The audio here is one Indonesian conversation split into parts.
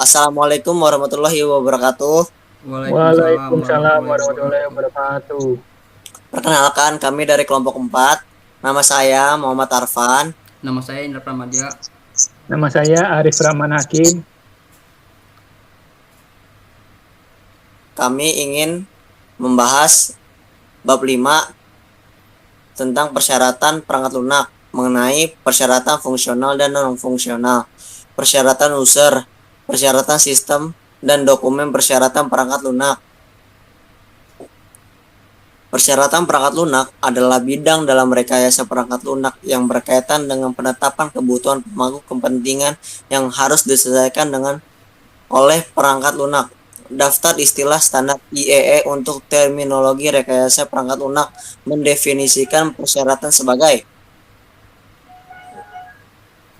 Assalamualaikum warahmatullahi wabarakatuh. Waalaikumsalam Waalaikumsalam warahmatullahi warahmatullahi wabarakatuh. wabarakatuh. Perkenalkan, kami dari kelompok 4. Nama saya Muhammad Arfan. Nama saya Indra Pramadya. Nama saya Arif Rahman Hakim. Kami ingin membahas bab 5 tentang persyaratan perangkat lunak, mengenai persyaratan fungsional dan non-fungsional, persyaratan user, persyaratan sistem, dan dokumen persyaratan perangkat lunak. Persyaratan perangkat lunak adalah bidang dalam rekayasa perangkat lunak yang berkaitan dengan penetapan kebutuhan pemangku kepentingan yang harus diselesaikan oleh perangkat lunak. Daftar istilah standar IEE untuk terminologi rekayasa perangkat lunak mendefinisikan persyaratan sebagai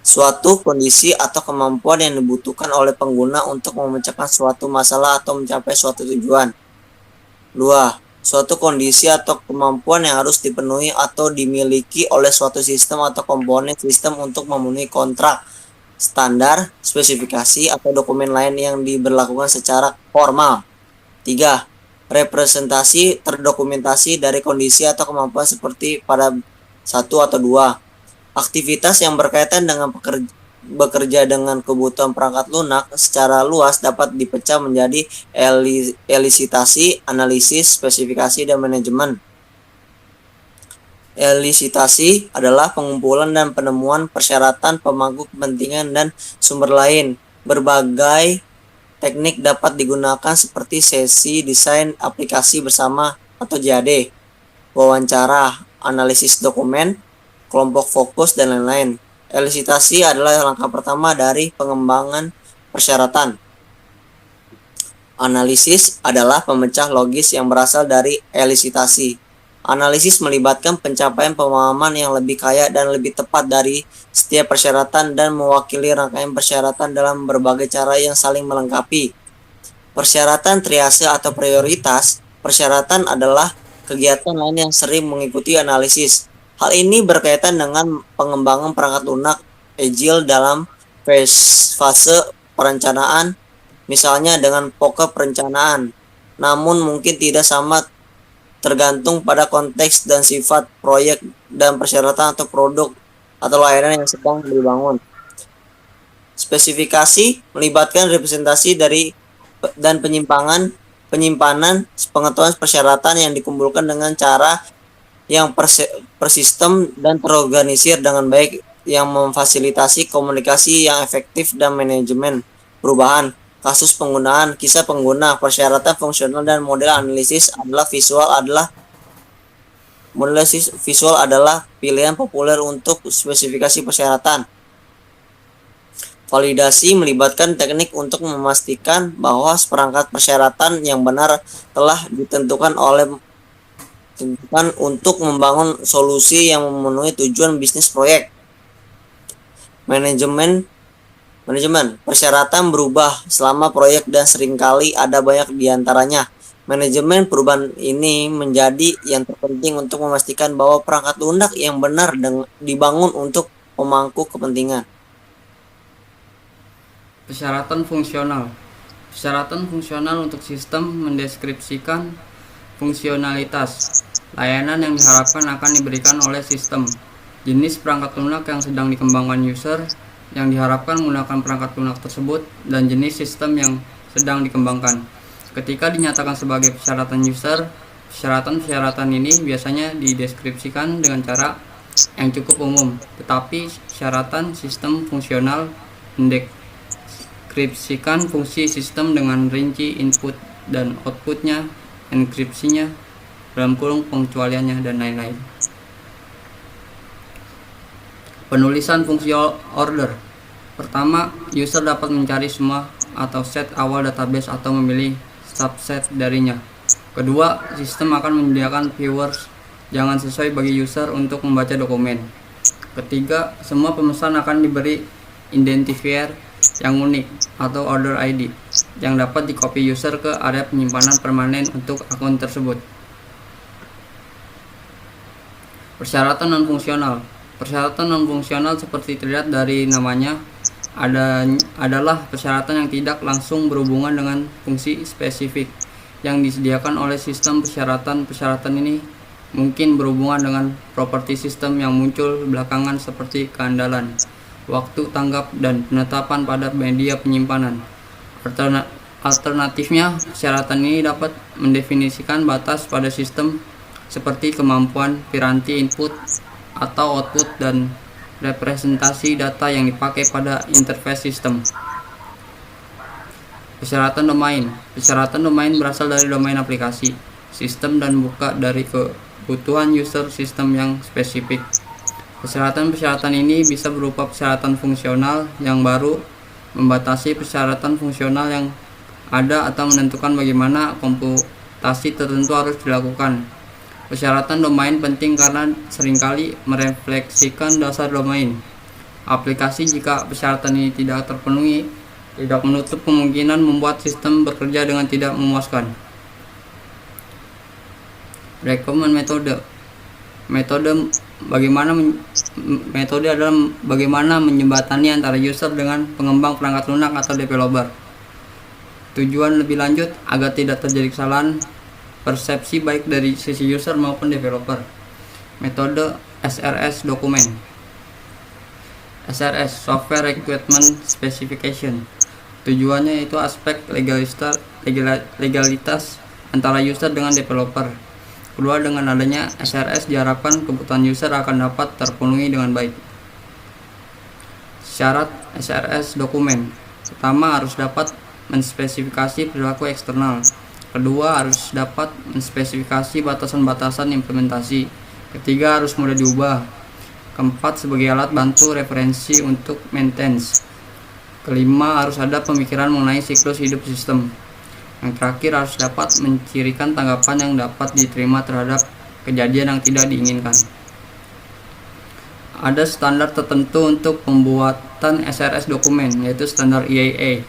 suatu kondisi atau kemampuan yang dibutuhkan oleh pengguna untuk memecahkan suatu masalah atau mencapai suatu tujuan. 2. Suatu kondisi atau kemampuan yang harus dipenuhi atau dimiliki oleh suatu sistem atau komponen sistem untuk memenuhi kontrak, standar, spesifikasi, atau dokumen lain yang diberlakukan secara formal. 3. Representasi terdokumentasi dari kondisi atau kemampuan seperti pada 1 atau 2. Aktivitas yang berkaitan dengan bekerja dengan kebutuhan perangkat lunak secara luas dapat dipecah menjadi elisitasi, analisis, spesifikasi, dan manajemen. Elisitasi adalah pengumpulan dan penemuan persyaratan pemangku kepentingan dan sumber lain. Berbagai teknik dapat digunakan seperti sesi desain aplikasi bersama atau JAD, wawancara, analisis dokumen, kelompok fokus, dan lain-lain. Elisitasi adalah langkah pertama dari pengembangan persyaratan. Analisis adalah pemecah logis yang berasal dari elisitasi. Analisis melibatkan pencapaian pemahaman yang lebih kaya dan lebih tepat dari setiap persyaratan dan mewakili rangkaian persyaratan dalam berbagai cara yang saling melengkapi. Persyaratan triase atau prioritas persyaratan adalah kegiatan lain yang sering mengikuti analisis. Hal ini berkaitan dengan pengembangan perangkat lunak agile dalam fase perencanaan, misalnya dengan pokok perencanaan, namun mungkin tidak sama tergantung pada konteks dan sifat proyek dan persyaratan atau produk atau layanan yang sedang dibangun. Spesifikasi melibatkan representasi dari dan penyimpanan pengetahuan persyaratan yang dikumpulkan dengan cara yang persistem dan terorganisir dengan baik, yang memfasilitasi komunikasi yang efektif dan manajemen perubahan. Kasus penggunaan, kisah pengguna, persyaratan fungsional, dan model analisis visual adalah pilihan populer untuk spesifikasi persyaratan. Validasi melibatkan teknik untuk memastikan bahwa seperangkat persyaratan yang benar telah ditentukan untuk membangun solusi yang memenuhi tujuan bisnis proyek. Manajemen persyaratan berubah selama proyek dan seringkali ada banyak diantaranya. Manajemen perubahan ini menjadi yang terpenting untuk memastikan bahwa perangkat lunak yang benar dibangun untuk pemangku kepentingan. Persyaratan fungsional. Persyaratan fungsional untuk sistem mendeskripsikan fungsionalitas layanan yang diharapkan akan diberikan oleh sistem, jenis perangkat lunak yang sedang dikembangkan user yang diharapkan menggunakan perangkat lunak tersebut, dan jenis sistem yang sedang dikembangkan. Ketika dinyatakan sebagai persyaratan user, persyaratan ini biasanya dideskripsikan dengan cara yang cukup umum, tetapi persyaratan sistem fungsional mendeskripsikan fungsi sistem dengan rinci input dan outputnya, enkripsinya, pengecualiannya, dan lain-lain. Penulisan fungsi order. Pertama, user dapat mencari semua atau set awal database atau memilih subset darinya. Kedua, sistem akan menyediakan keywords jangan sesuai bagi user untuk membaca dokumen. Ketiga, semua pemesan akan diberi identifier yang unik atau order ID yang dapat di-copy user ke area penyimpanan permanen untuk akun tersebut. Persyaratan non-fungsional. Persyaratan non-fungsional seperti terlihat dari namanya adalah persyaratan yang tidak langsung berhubungan dengan fungsi spesifik yang disediakan oleh sistem persyaratan. Persyaratan ini mungkin berhubungan dengan properti sistem yang muncul belakangan seperti keandalan, waktu tanggap, dan penetapan pada media penyimpanan. Alternatifnya, persyaratan ini dapat mendefinisikan batas pada sistem seperti kemampuan piranti input atau output dan representasi data yang dipakai pada interface sistem. Persyaratan domain. Persyaratan domain berasal dari domain aplikasi, sistem, dan buka dari kebutuhan user sistem yang spesifik. Persyaratan-persyaratan ini bisa berupa persyaratan fungsional yang baru, membatasi persyaratan fungsional yang ada, atau menentukan bagaimana komputasi tertentu harus dilakukan. Persyaratan domain penting karena seringkali merefleksikan dasar domain aplikasi. Jika persyaratan ini tidak terpenuhi, tidak menutup kemungkinan membuat sistem bekerja dengan tidak memuaskan. Rekomen metode. Metode adalah bagaimana menjembatani antara user dengan pengembang perangkat lunak atau developer. Tujuan lebih lanjut agar tidak terjadi kesalahan persepsi baik dari sisi user maupun developer. Metode SRS dokumen. SRS, Software Requirement Specification. Tujuannya itu aspek legalitas antara user dengan developer. Kedua, dengan adanya SRS diharapkan kebutuhan user akan dapat terpenuhi dengan baik. Syarat SRS dokumen. Pertama, harus dapat menspesifikasi perilaku eksternal. Kedua, harus dapat menspesifikasi batasan-batasan implementasi. Ketiga, harus mudah diubah. Keempat, sebagai alat bantu referensi untuk maintenance. Kelima, harus ada pemikiran mengenai siklus hidup sistem. Yang terakhir, harus dapat mencirikan tanggapan yang dapat diterima terhadap kejadian yang tidak diinginkan. Ada standar tertentu untuk pembuatan SRS dokumen, yaitu standar IAA.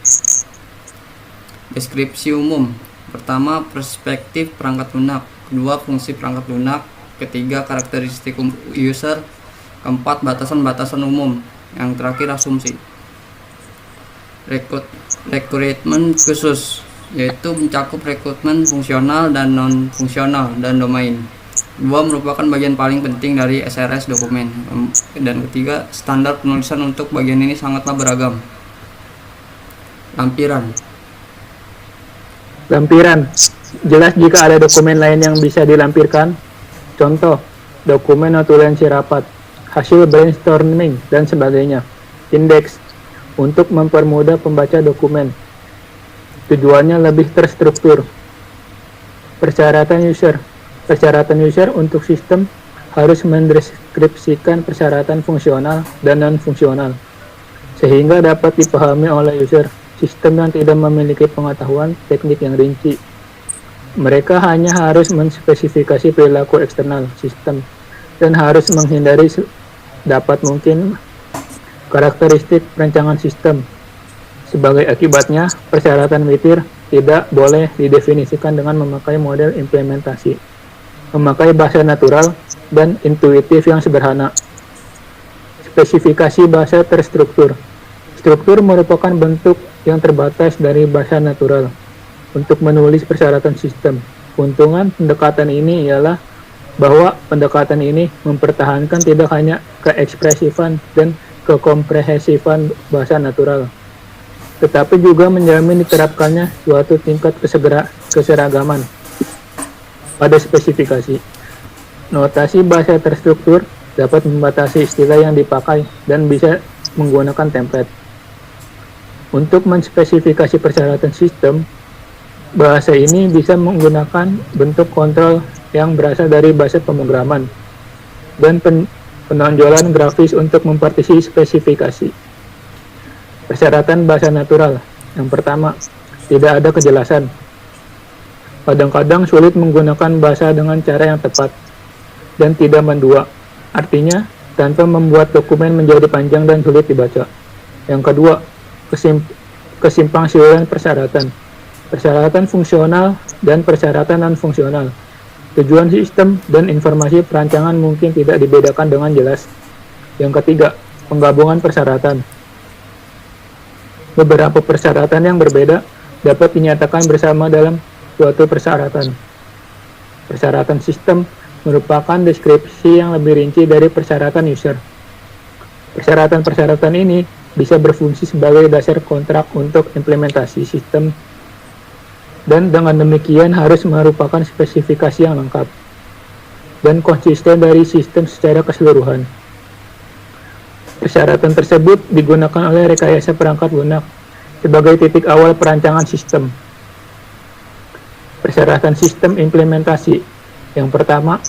Deskripsi umum. Pertama, perspektif perangkat lunak. Kedua, fungsi perangkat lunak. Ketiga, karakteristik user. Keempat, batasan-batasan umum. Yang terakhir, asumsi. Rekrutmen khusus, yaitu mencakup rekrutmen fungsional dan non-fungsional dan domain. Dua, merupakan bagian paling penting dari SRS dokumen. Dan ketiga, standar penulisan untuk bagian ini sangatlah beragam. Lampiran. Jelas jika ada dokumen lain yang bisa dilampirkan. Contoh, dokumen notulensi rapat, hasil brainstorming, dan sebagainya. Indeks. Untuk mempermudah pembaca dokumen. Tujuannya lebih terstruktur. Persyaratan user. Persyaratan user untuk sistem harus mendeskripsikan persyaratan fungsional dan non-fungsional, sehingga dapat dipahami oleh user sistem yang tidak memiliki pengetahuan teknik yang rinci. Mereka hanya harus menspesifikasi perilaku eksternal sistem dan harus menghindari dapat mungkin karakteristik perancangan sistem. Sebagai akibatnya, persyaratan witir tidak boleh didefinisikan dengan memakai model implementasi, memakai bahasa natural dan intuitif yang sederhana. Spesifikasi bahasa terstruktur. Struktur merupakan bentuk yang terbatas dari bahasa natural untuk menulis persyaratan sistem. Keuntungan pendekatan ini ialah bahwa pendekatan ini mempertahankan tidak hanya keekspresifan dan kekomprehensifan bahasa natural, tetapi juga menjamin diterapkannya suatu tingkat keseragaman pada spesifikasi. Notasi bahasa terstruktur dapat membatasi istilah yang dipakai dan bisa menggunakan template. Untuk menspesifikasi persyaratan sistem, bahasa ini bisa menggunakan bentuk kontrol yang berasal dari bahasa pemrograman dan penonjolan grafis untuk mempartisi spesifikasi. Persyaratan bahasa natural. Yang pertama, tidak ada kejelasan. Kadang-kadang sulit menggunakan bahasa dengan cara yang tepat dan tidak mendua. Artinya, tanpa membuat dokumen menjadi panjang dan sulit dibaca. Yang kedua, kesimpangsiuran persyaratan. Persyaratan fungsional dan persyaratan non-fungsional. Tujuan sistem dan informasi perancangan mungkin tidak dibedakan dengan jelas. Yang ketiga, penggabungan persyaratan. beberapa persyaratan yang berbeda dapat dinyatakan bersama dalam suatu persyaratan. Persyaratan sistem merupakan deskripsi yang lebih rinci dari persyaratan user. Persyaratan-persyaratan ini bisa berfungsi sebagai dasar kontrak untuk implementasi sistem, dan dengan demikian harus merupakan spesifikasi yang lengkap dan konsisten dari sistem secara keseluruhan. Persyaratan tersebut digunakan oleh rekayasa perangkat lunak sebagai titik awal perancangan sistem. Persyaratan sistem implementasi. Yang pertama,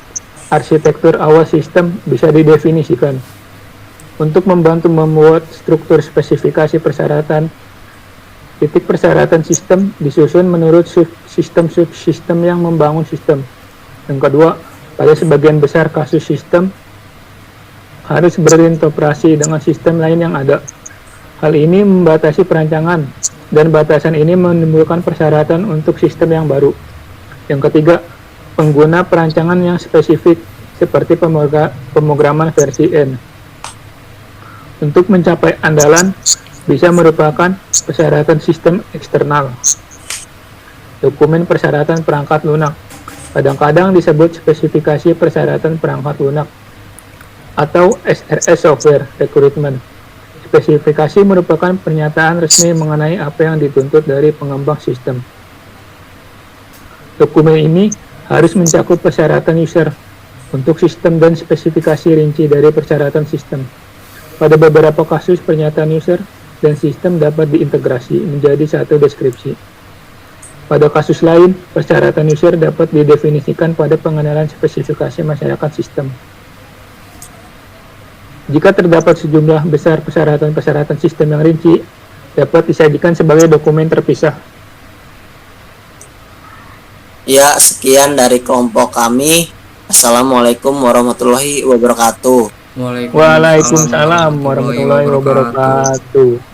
arsitektur awal sistem bisa didefinisikan. Untuk membantu membuat struktur spesifikasi persyaratan, titik persyaratan sistem disusun menurut subsistem yang membangun sistem. Yang kedua, pada sebagian besar kasus sistem harus berintegrasi dengan sistem lain yang ada. Hal ini membatasi perancangan, dan batasan ini menimbulkan persyaratan untuk sistem yang baru. Yang ketiga, pengguna perancangan yang spesifik, seperti pemrograman versi N. Untuk mencapai andalan, bisa merupakan persyaratan sistem eksternal. Dokumen persyaratan perangkat lunak kadang-kadang disebut spesifikasi persyaratan perangkat lunak atau SRS Software Requirement. Spesifikasi merupakan pernyataan resmi mengenai apa yang dituntut dari pengembang sistem. Dokumen ini harus mencakup persyaratan user untuk sistem dan spesifikasi rinci dari persyaratan sistem. Pada beberapa kasus, pernyataan user dan sistem dapat diintegrasi menjadi satu deskripsi. Pada kasus lain, persyaratan user dapat didefinisikan pada pengenalan spesifikasi masyarakat sistem. Jika terdapat sejumlah besar persyaratan-persyaratan sistem yang rinci, dapat disajikan sebagai dokumen terpisah. Ya, sekian dari kelompok kami. Assalamualaikum warahmatullahi wabarakatuh. Waalaikumsalam warahmatullahi wabarakatuh.